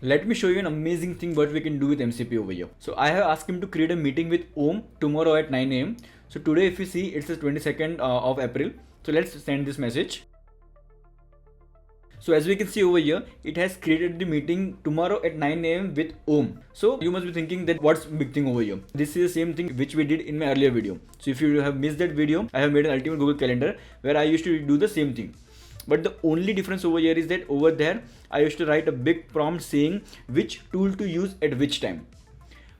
Let me show you an amazing thing what we can do with MCP over here. So I have asked him to create a meeting with Om tomorrow at 9 AM. So today if you see, it's the 22nd of April. So let's send this message. So as we can see over here, it has created the meeting tomorrow at 9 AM with Om. So you must be thinking that what's big thing over here? This is the same thing which we did in my earlier video. So if you have missed that video, I have made an ultimate Google Calendar where I used to do the same thing. But the only difference over here is that over there, I used to write a big prompt saying which tool to use at which time.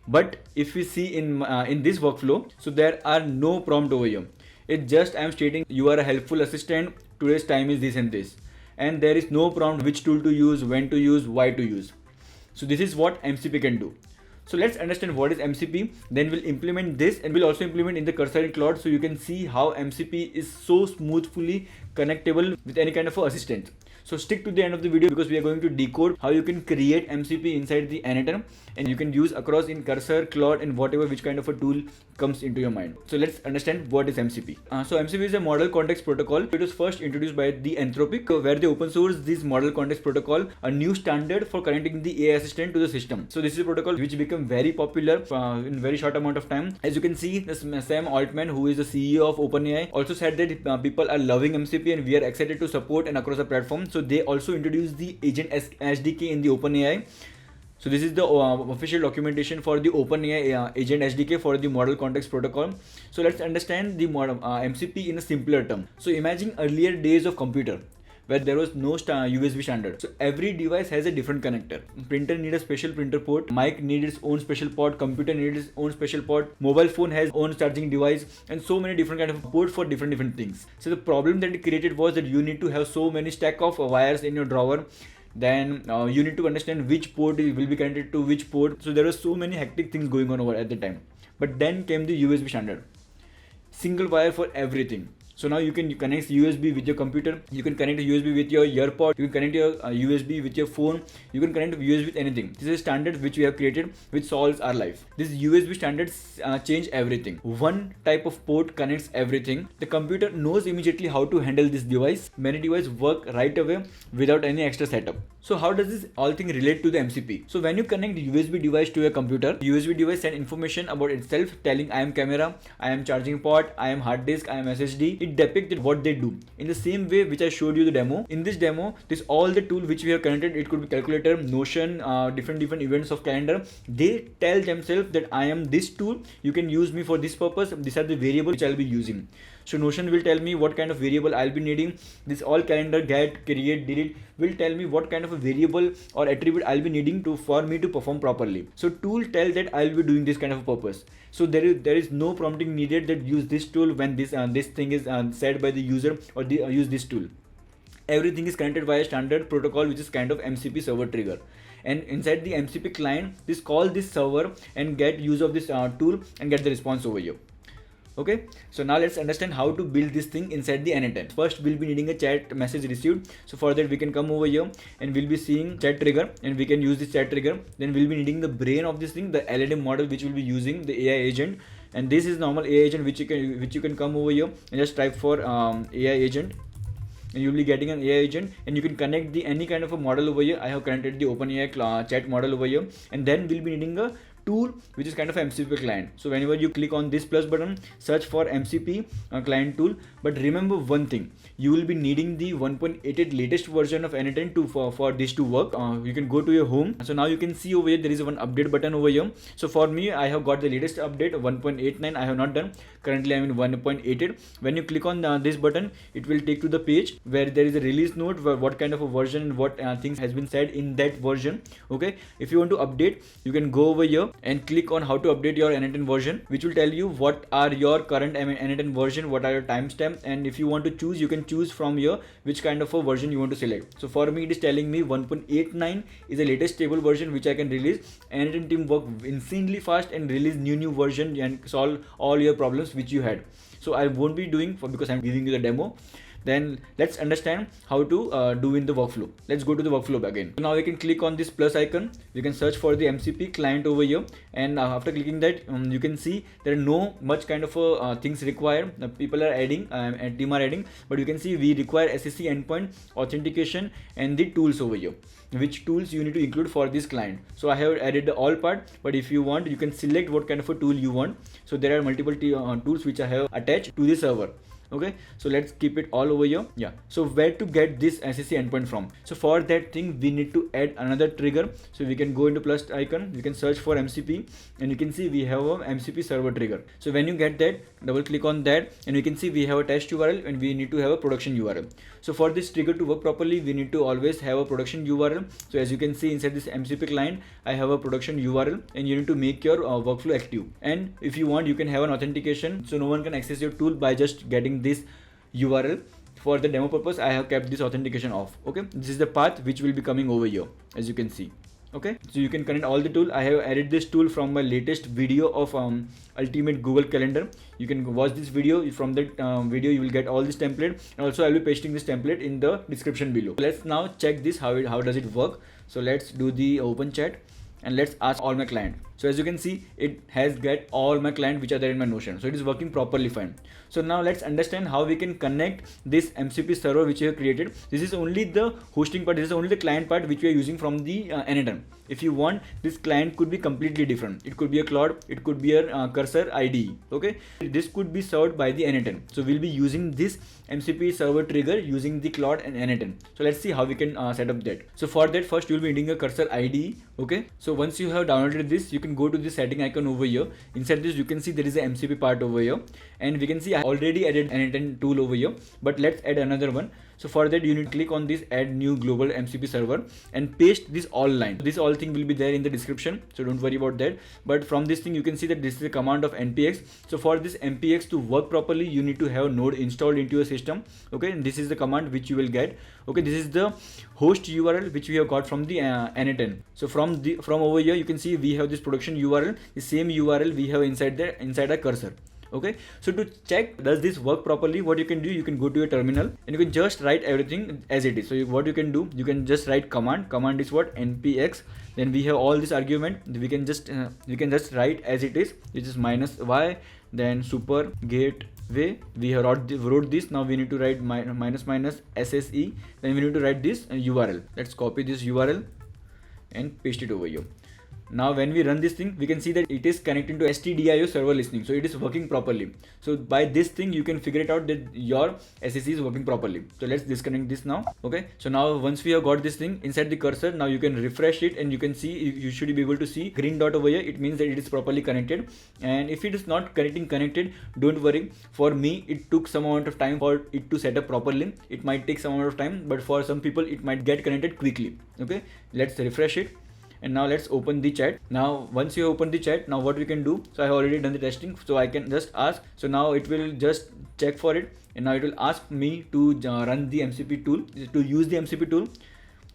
But if we see in this workflow, so there are no prompt over here. It just I am stating you are a helpful assistant. Today's time is this and this. And there is no prompt which tool to use, when to use, why to use. So this is what MCP can do. So let's understand what is MCP, then we'll implement this and we'll also implement in the Cursor in Claude so you can see how MCP is so smoothly connectable with any kind of assistant. So stick to the end of the video because we are going to decode how you can create MCP inside the n8n and you can use across in Cursor, Claude and whatever which kind of a tool comes into your mind. So let's understand what is MCP. So MCP is a model context protocol. It was first introduced by the Anthropic where they open source this model context protocol, a new standard for connecting the AI assistant to the system. So this is a protocol which became very popular in very short amount of time. As you can see, Sam Altman, who is the CEO of OpenAI, also said that people are loving MCP and we are excited to support and across the platform. So they also introduced the agent SDK in the OpenAI. So this is the official documentation for the OpenAI agent SDK for the model context protocol. So let's understand the model MCP in a simpler term. So imagine earlier days of computer where there was no USB standard. So every device has a different connector. Printer needs a special printer port, mic needs its own special port, computer needs its own special port, mobile phone has own charging device, and so many different kind of ports for different things. So the problem that it created was that you need to have so many stack of wires in your drawer. Then you need to understand which port will be connected to which port. So there were so many hectic things going on over at the time. But then came the USB standard. Single wire for everything. So now you can connect USB with your computer, you can connect a USB with your earpod, you can connect your USB with your phone, you can connect USB with anything. This is a standard which we have created which solves our life. This USB standards change everything. One type of port connects everything. The computer knows immediately how to handle this device. Many devices work right away without any extra setup. So how does this all thing relate to the MCP? So when you connect the USB device to your computer, USB device send information about itself telling I am camera, I am charging port, I am hard disk, I am SSD. It depicted what they do in the same way which I showed you the demo. In this demo, this all the tool which we have connected, it could be calculator, Notion, different events of calendar. They tell themselves that I am this tool, you can use me for this purpose, these are the variables which I'll be using. So Notion will tell me what kind of variable I'll be needing. This all calendar, get, create, delete will tell me what kind of a variable or attribute I'll be needing for me to perform properly. So tool tell that I'll be doing this kind of a purpose. So there is no prompting needed that use this tool when this thing is said by the user or use this tool. Everything is connected via standard protocol which is kind of MCP server trigger. And inside the MCP client, this call this server and get use of this tool and get the response over here. Okay, so now let's understand how to build this thing inside the n8n. First, we'll be needing a chat message received. So for that, we can come over here and we'll be seeing chat trigger and we can use this chat trigger. Then we'll be needing the brain of this thing, the LLM model which we'll be using, the AI agent. And this is normal AI agent which you can come over here and just type for AI agent. And you'll be getting an AI agent and you can connect any kind of a model over here. I have connected the OpenAI chat model over here, and then we'll be needing a tool which is kind of MCP client. So whenever you click on this plus button, search for MCP client tool. But remember one thing, you will be needing the 1.88 latest version of n8n for this to work. You can go to your home. So now you can see over here there is one update button over here. So for me, I have got the latest update 1.89. I have not done. Currently I'm in 1.88. When you click on this button, it will take to the page where there is a release note where what kind of a version and what things has been said in that version. Okay, if you want to update, you can go over here and click on how to update your n8n version, which will tell you what are your current n8n version, what are your timestamp, and if you want to choose, you can choose from here which kind of a version you want to select. So for me, it is telling me 1.89 is the latest stable version which I can release. n8n team work insanely fast and release new version and solve all your problems which you had. So I won't be doing because I'm giving you the demo. Then let's understand how to do in the workflow. Let's go to the workflow again. So now we can click on this plus icon. We can search for the MCP client over here, and after clicking that, you can see there are no much kind of things required. People are adding and team are adding, but you can see we require SSE endpoint, authentication, and the tools over here, which tools you need to include for this client. So I have added the all part, but if you want, you can select what kind of a tool you want. So there are multiple tools which I have attached to the server. Okay, so let's keep it all over here. Yeah, so where to get this SSE endpoint from? So for that thing, we need to add another trigger. So we can go into plus icon, we can search for MCP, and you can see we have a MCP server trigger. So when you get that, double click on that, and you can see we have a test URL and we need to have a production URL. So for this trigger to work properly, we need to always have a production URL. So as you can see inside this MCP client, I have a production URL, and you need to make your workflow active. And if you want, you can have an authentication, so no one can access your tool by just getting this URL. For the demo purpose, I have kept this authentication off. Okay, this is the path which will be coming over here, as you can see. Okay, so you can connect all the tool. I have added this tool from my latest video of Ultimate Google Calendar. You can watch this video. From that video you will get all this template, and also I will be pasting this template in the description below. Let's now check this, how does it work. So let's do the open chat, and let's ask all my client. So as you can see, it has get all my client which are there in my Notion. So it is working properly fine. So now let's understand how we can connect this MCP server which we have created. This is only the hosting part. This is only the client part which we are using from the n8n. If you want, this client could be completely different. It could be a Claude, it could be a Cursor IDE. Okay, this could be served by the n8n. So we'll be using this MCP server trigger using the Claude and n8n. So let's see how we can set up that. So for that, first you will be needing a Cursor IDE. Okay, so once you have downloaded this, you can go to the setting icon over here. Inside this, you can see there is a MCP part over here, and we can see I already added an n8n tool over here, but let's add another one. So for that, you need to click on this add new global MCP server and paste this all line. This all thing will be there in the description, so don't worry about that. But from this thing, you can see that this is a command of npx. So for this npx to work properly, you need to have node installed into your system. Okay, and this is the command which you will get. Okay, this is the host URL which we have got from the n8n. So from over here, you can see we have this production URL. The same URL we have inside a cursor. Okay, so to check does this work properly, what you can do, you can go to your terminal and you can just write everything as it is. So what you can do, you can just write command is what, npx, then we have all this argument, we can just write as it is, which is -y, then super gateway, we have wrote this. Now we need to write --sse, then we need to write this URL. Let's copy this URL and paste it over here. Now when we run this thing, we can see that it is connecting to stdio server listening, so it is working properly. So by this thing you can figure it out that your SSE is working properly. So let's disconnect this now. Okay, so now once we have got this thing inside the cursor, now you can refresh it and you can see, you should be able to see green dot over here. It means that it is properly connected. And if it is not connected, don't worry. For me, it took some amount of time for it to set up properly. It might take some amount of time, but for some people it might get connected quickly. Okay, let's refresh it. And now let's open the chat. Now once you open the chat, now what we can do, so I have already done the testing, so I can just ask. So now it will just check for it, and now it will ask me to run the MCP tool, to use the MCP tool.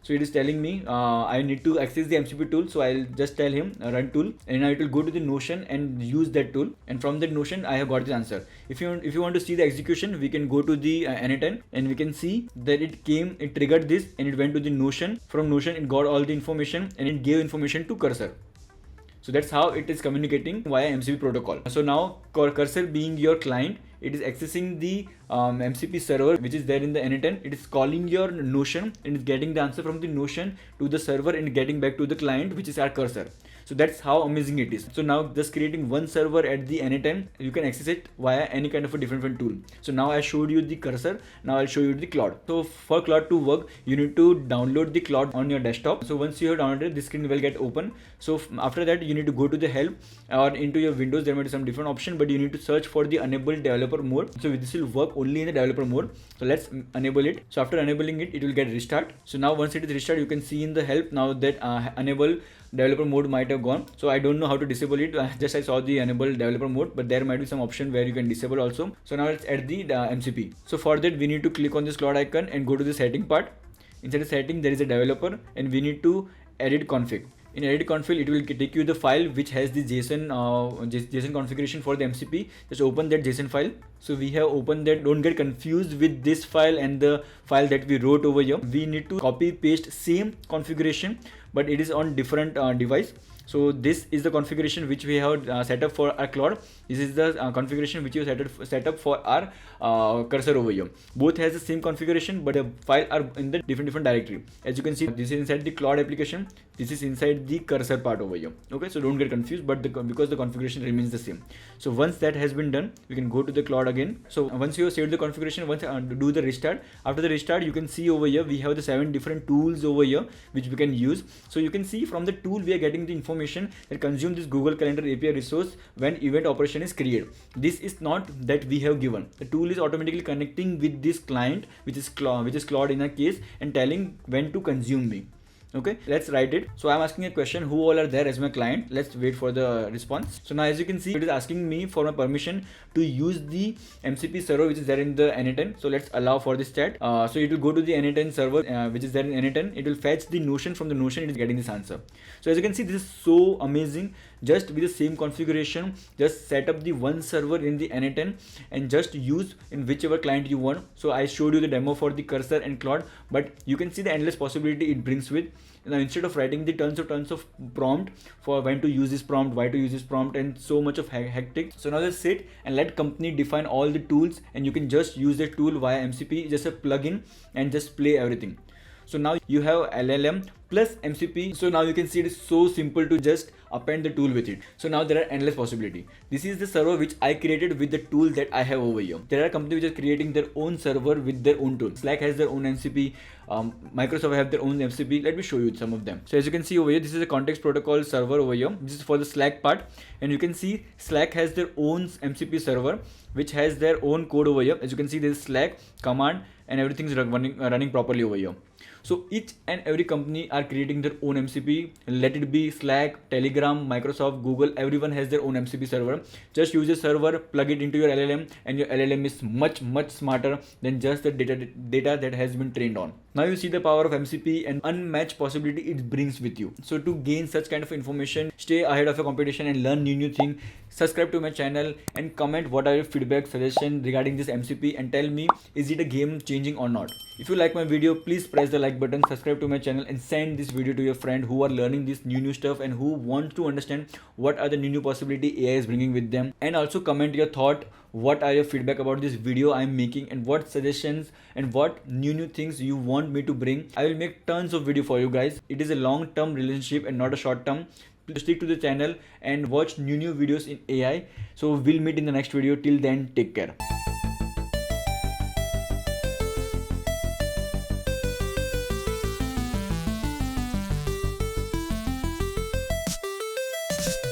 So it is telling me I need to access the MCP tool, so I'll just tell him run tool, and now it will go to the Notion and use that tool, and from that Notion I have got the answer. If you want to see the execution, we can go to the n8n and we can see that it triggered this and it went to the Notion. From Notion it got all the information and it gave information to Cursor. So that's how it is communicating via MCP protocol. So now Cursor being your client, it is accessing the MCP server which is there in the n8n. It is calling your Notion and is getting the answer from the Notion to the server and getting back to the client, which is our Cursor. So that's how amazing it is. So now just creating one server at the n8n, you can access it via any kind of a different tool. So now I showed you the Cursor, now I'll show you the Claude. So for Claude to work, you need to download the Claude on your desktop. So once you have downloaded, this screen will get open. So after that, you need to go to the help or into your Windows. There might be some different option, but you need to search for the enable developer mode. So this will work only in the developer mode. So let's enable it. So after enabling it, it will get restart. So now once it is restart, you can see in the help now that enable developer mode might have gone. So I don't know how to disable it. Just I saw the enable developer mode, but there might be some option where you can disable also. So now let's add the MCP. So for that, we need to click on this Claude icon and go to the setting part. Inside the setting, there is a developer and we need to edit config. In edit config, it will take you the file which has the JSON configuration for the MCP. Just open that JSON file. So we have opened that. Don't get confused with this file and the file that we wrote over here. We need to copy paste same configuration, but it is on different device. So this is the configuration which we have set up for our Claude. This is the configuration which you set up for our cursor over here. Both has the same configuration, but the file are in the different directory. As you can see, this is inside the Claude application. This is inside the cursor part over here. Okay, so don't get confused, but because the configuration remains the same. So once that has been done, we can go to the Claude again. So once you have saved the configuration, once do the restart. After the restart, you can see over here we have the 7 different tools over here which we can use. So you can see from the tool we are getting the information that consume this Google Calendar API resource when event operation is created. This is not that we have given. The tool is automatically connecting with this client, which is Claude in a case, and telling when to consume me. Okay, let's write it. So I'm asking a question, who all are there as my client? Let's wait for the response. So now as you can see, it is asking me for my permission to use the MCP server which is there in the n8n. So let's allow for this chat. So it will go to the n8n server which is there in n8n. It will fetch the Notion. From the Notion it is getting this answer. So as you can see, this is so amazing. Just with the same configuration, just set up the one server in the n8n and just use in whichever client you want. So I showed you the demo for the cursor and Claude, but you can see the endless possibility it brings with. Now instead of writing the tons of prompt for when to use this prompt, why to use this prompt, and so much of hectic. So now just sit and let company define all the tools, and you can just use the tool via MCP, just a plugin, and just play everything. So now you have LLM plus MCP. So now you can see it is so simple to just append the tool with it. So now there are endless possibility. This is the server which I created with the tool that I have over here. There are companies which are creating their own server with their own tool. Slack has their own MCP. Microsoft have their own MCP. Let me show you some of them. So as you can see over here, this is a context protocol server over here. This is for the Slack part, and you can see Slack has their own MCP server which has their own code over here. As you can see, there is Slack command and everything is running properly over here. So each and every company are creating their own MCP. Let it be Slack, Telegram, Microsoft, Google, everyone has their own MCP server. Just use a server, plug it into your LLM, and your LLM is much smarter than just the data that has been trained on. Now you see the power of MCP and unmatched possibility it brings with you. So to gain such kind of information, stay ahead of your competition and learn new things. Subscribe to my channel and comment what are your feedback, suggestions regarding this MCP, and tell me, is it a game changing or not. If you like my video, please press the like button, subscribe to my channel, and send this video to your friend who are learning this new stuff and who want to understand what are the new possibility AI is bringing with them. And also comment your thought, what are your feedback about this video I am making, and what suggestions and what new things you want me to bring. I will make tons of video for you guys. It is a long-term relationship and not a short-term. Stick to the channel and watch new videos in AI. So we'll meet in the next video. Till then, take care.